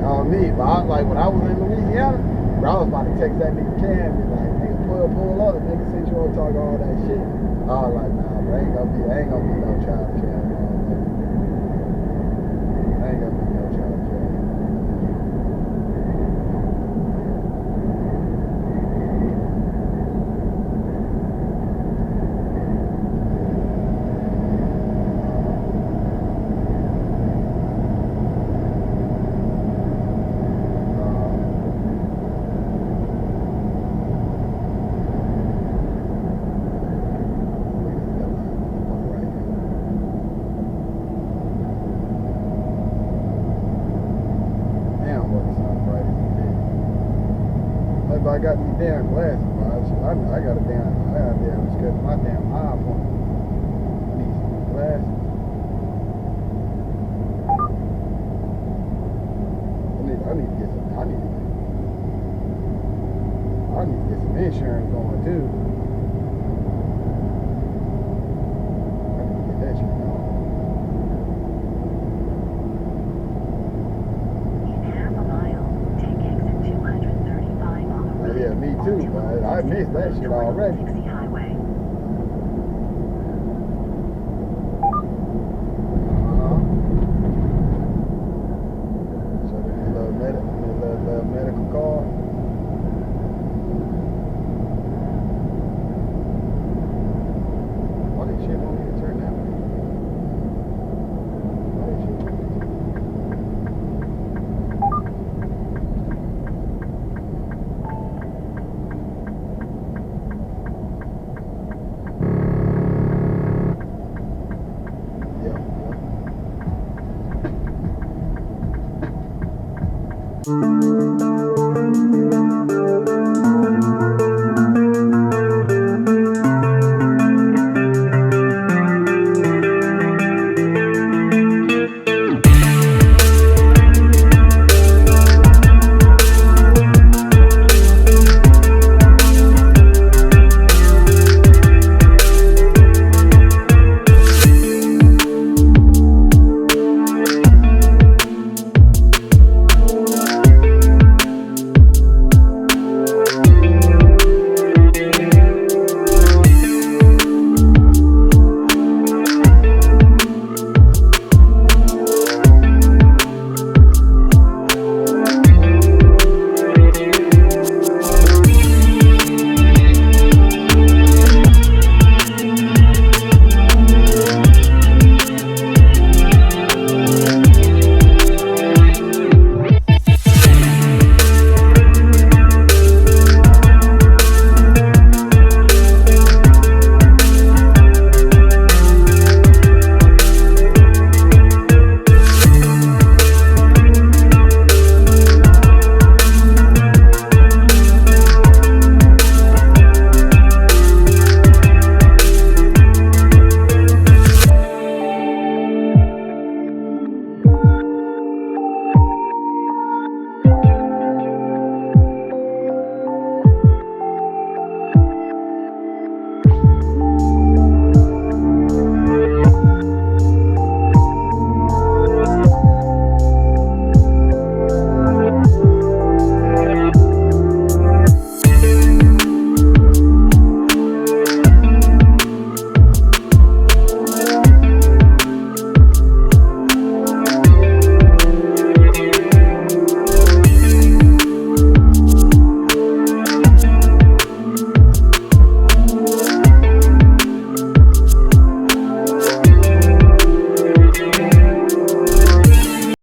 on me. But I was like, when I was in Louisiana, bro, I was about to text that nigga Cam and be like, nigga, pull up, nigga, since you want to talk all that shit. I was like, nah, bro, ain't gonna be no child Cam, motherfucker. Ain't gonna be no child Cam. I got these damn glasses, man. I got a damn schedule my damn iPhone. I need some glasses. I need to get some insurance going too. I need to get that shit going. Yeah, me too, but I missed that shit already. So the medical card. Why this shit won't even turn that way? Why this shit won't even Yeah.